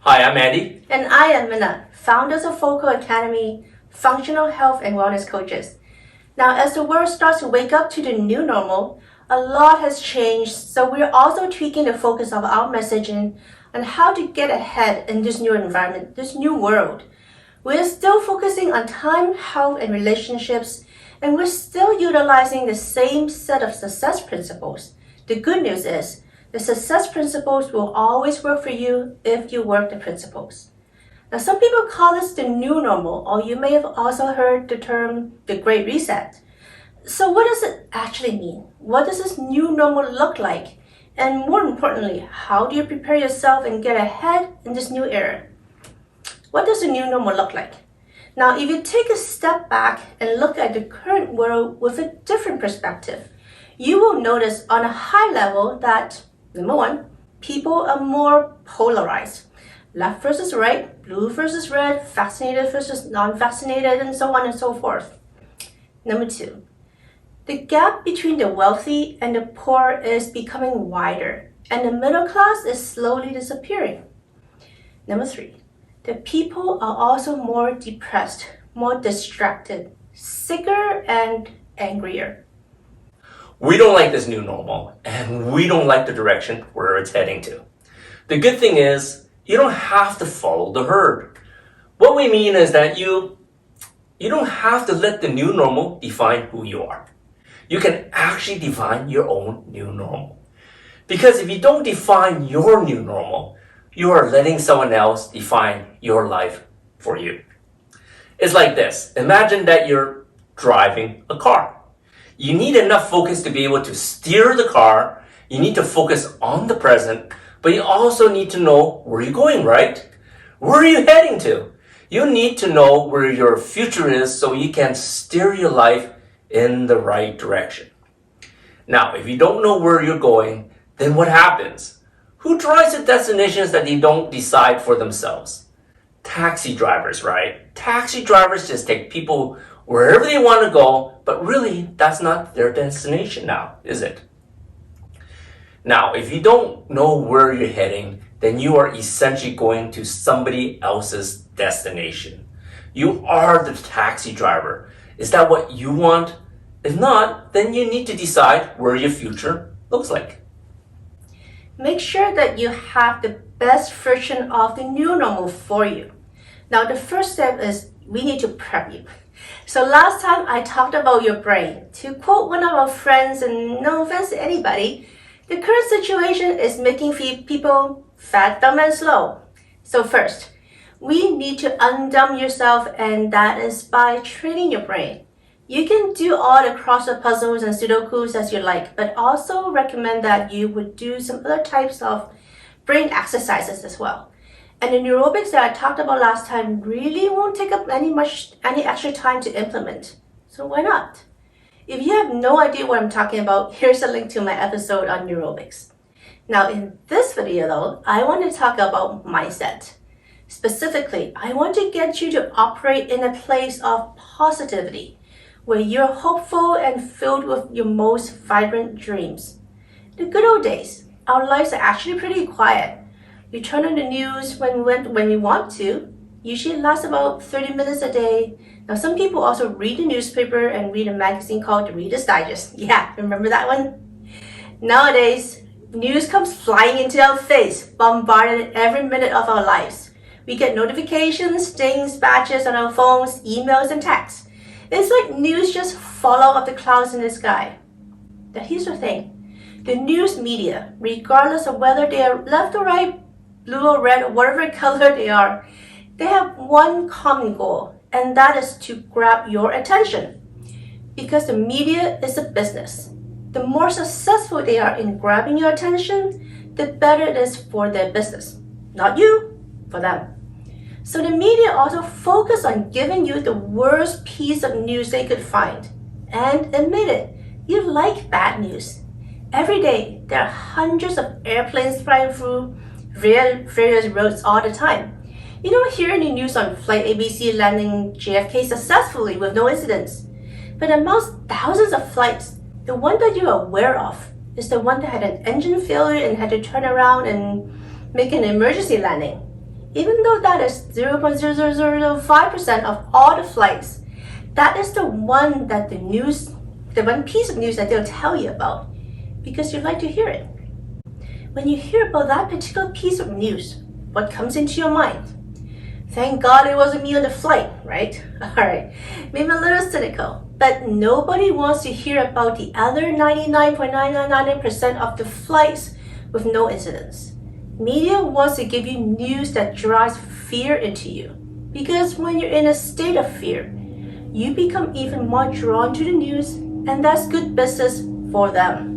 Hi, I'm Andy. And I am Minna, founders of Foco Academy, functional health and wellness coaches. Now, as the world starts to wake up to the new normal, a lot has changed, so we're also tweaking the focus of our messaging on how to get ahead in this new environment, this new world. We're still focusing on time, health, and relationships, and we're still utilizing the same set of success principles. The good news is, the success principles will always work for you if you work the principles. Now, some people call this the new normal, or you may have also heard the term the Great Reset. So what does it actually mean? What does this new normal look like? And more importantly, how do you prepare yourself and get ahead in this new era? What does the new normal look like? Now, if you take a step back and look at the current world with a different perspective, you will notice on a high level that, number one, people are more polarized. Left versus right, blue versus red, vaccinated versus non-vaccinated, and so on and so forth. Number two, the gap between the wealthy and the poor is becoming wider, and the middle class is slowly disappearing. Number three, the people are also more depressed, more distracted, sicker, and angrier. We don't like this new normal, and we don't like the direction where it's heading to. The good thing is, you don't have to follow the herd. What we mean is that you don't have to let the new normal define who you are. You can actually define your own new normal. Because if you don't define your new normal, you are letting someone else define your life for you. It's like this. Imagine that you're driving a car. You need enough focus to be able to steer the car. You need to focus on the present, but you also need to know where you're going, right? Where are you heading to? You need to know where your future is so you can steer your life in the right direction. Now, if you don't know where you're going, then what happens? Who drives the destinations that they don't decide for themselves? Taxi drivers, right? Taxi drivers just take people wherever they want to go, but really, that's not their destination now, is it? Now, if you don't know where you're heading, then you are essentially going to somebody else's destination. You are the taxi driver. Is that what you want? If not, then you need to decide where your future looks like. Make sure that you have the best version of the new normal for you. Now, the first step is we need to prep you. So last time I talked about your brain. To quote one of our friends, and no offense to anybody, the current situation is making people fat, dumb, and slow. So first, we need to undumb yourself, and that is by training your brain. You can do all the crossword puzzles and sudokus as you like, but also recommend that you would do some other types of brain exercises as well. And the neurobics that I talked about last time really won't take up any extra time to implement. So why not? If you have no idea what I'm talking about, here's a link to my episode on neurobics. Now in this video though, I want to talk about mindset. Specifically, I want to get you to operate in a place of positivity, where you're hopeful and filled with your most vibrant dreams. The good old days, our lives are actually pretty quiet. You turn on the news when you want to. Usually it lasts about 30 minutes a day. Now some people also read the newspaper and read a magazine called the Reader's Digest. Yeah, remember that one? Nowadays, news comes flying into our face, bombarded every minute of our lives. We get notifications, stings, badges on our phones, emails, and texts. It's like news just fall out of the clouds in the sky. Now here's the thing. The news media, regardless of whether they are left or right, blue or red, or whatever color they are, they have one common goal, and that is to grab your attention. Because the media is a business. The more successful they are in grabbing your attention, the better it is for their business. Not you, for them. So the media also focus on giving you the worst piece of news they could find. And admit it, you like bad news. Every day, there are hundreds of airplanes flying through various roads all the time. You don't hear any news on Flight ABC landing JFK successfully with no incidents. But amongst thousands of flights, the one that you're aware of is the one that had an engine failure and had to turn around and make an emergency landing. Even though that is 0.00005% of all the flights, that is the one piece of news that they'll tell you about because you like to hear it. When you hear about that particular piece of news, what comes into your mind? Thank God it wasn't me on the flight, right? Alright, maybe a little cynical, but nobody wants to hear about the other 99.999% of the flights with no incidents. Media wants to give you news that drives fear into you, because when you're in a state of fear, you become even more drawn to the news, and that's good business for them.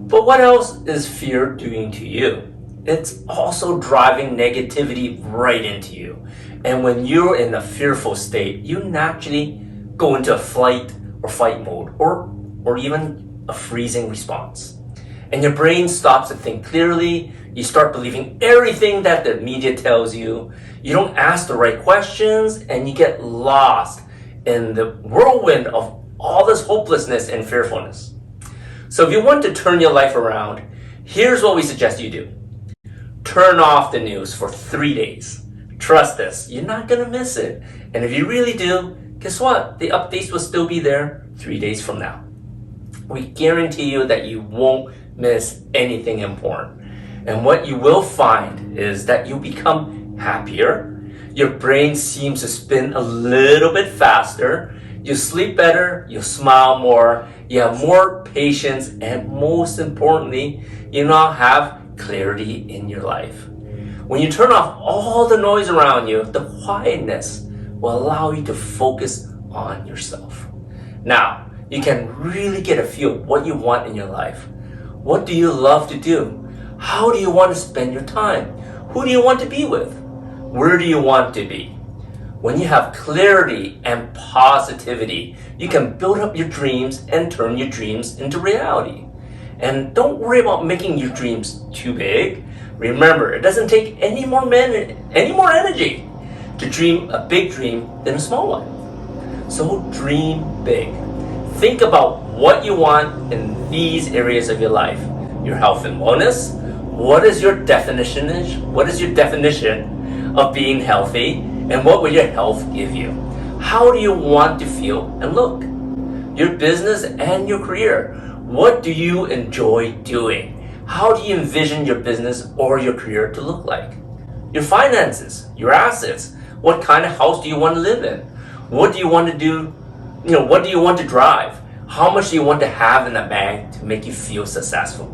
But what else is fear doing to you? It's also driving negativity right into you. And when you're in a fearful state, you naturally go into a flight or fight mode, or even a freezing response. And your brain stops to think clearly. You start believing everything that the media tells you. You don't ask the right questions, and you get lost in the whirlwind of all this hopelessness and fearfulness. So if you want to turn your life around, here's what we suggest you do. Turn off the news for 3 days. Trust this, you're not going to miss it. And if you really do, guess what? The updates will still be there 3 days from now. We guarantee you that you won't miss anything important. And what you will find is that you become happier. Your brain seems to spin a little bit faster. You sleep better, you smile more, you have more patience, and most importantly, you now have clarity in your life. When you turn off all the noise around you, the quietness will allow you to focus on yourself. Now, you can really get a feel of what you want in your life. What do you love to do? How do you want to spend your time? Who do you want to be with? Where do you want to be? When you have clarity and positivity, you can build up your dreams and turn your dreams into reality. And don't worry about making your dreams too big. Remember, it doesn't take any more energy to dream a big dream than a small one. So dream big. Think about what you want in these areas of your life. Your health and wellness. What is your definition of being healthy? And what will your health give you? How do you want to feel and look? Your business and your career. What do you enjoy doing? How do you envision your business or your career to look like? Your finances, your assets. What kind of house do you want to live in? What do you want to do? What do you want to drive? How much do you want to have in the bank to make you feel successful?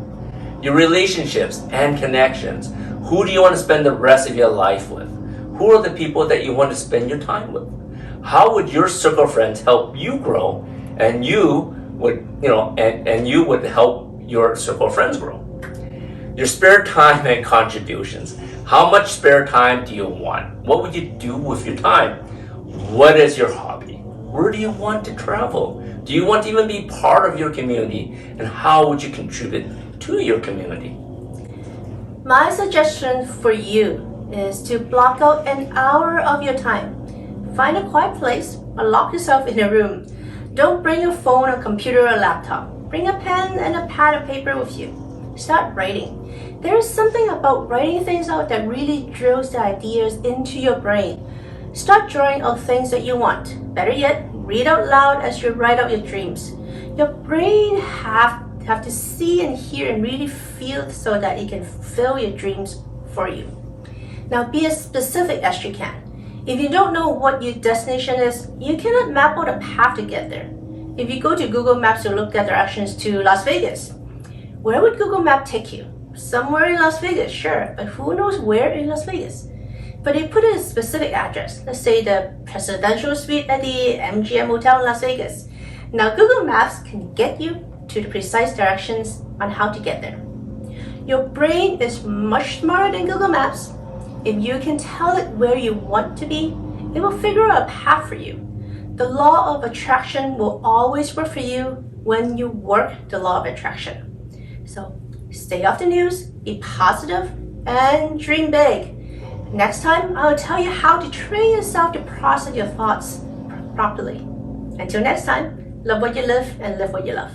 Your relationships and connections. Who do you want to spend the rest of your life with? Who are the people that you want to spend your time with? How would your circle of friends help you grow, and you would help your circle of friends grow? Your spare time and contributions. How much spare time do you want? What would you do with your time? What is your hobby? Where do you want to travel? Do you want to even be part of your community? And how would you contribute to your community? My suggestion for you is to block out an hour of your time. Find a quiet place or lock yourself in a room. Don't bring your phone or computer or laptop. Bring a pen and a pad of paper with you. Start writing. There is something about writing things out that really drills the ideas into your brain. Start drawing out things that you want. Better yet, read out loud as you write out your dreams. Your brain have to see and hear and really feel so that it can fulfill your dreams for you. Now be as specific as you can. If you don't know what your destination is, you cannot map out a path to get there. If you go to Google Maps to look at directions to Las Vegas, where would Google Map take you? Somewhere in Las Vegas, sure, but who knows where in Las Vegas? But they put a specific address, let's say the presidential suite at the MGM Hotel in Las Vegas. Now Google Maps can get you to the precise directions on how to get there. Your brain is much smarter than Google Maps. If you can tell it where you want to be, it will figure out a path for you. The law of attraction will always work for you when you work the law of attraction. So stay off the news, be positive, and dream big. Next time, I'll tell you how to train yourself to process your thoughts properly. Until next time, love what you live and live what you love.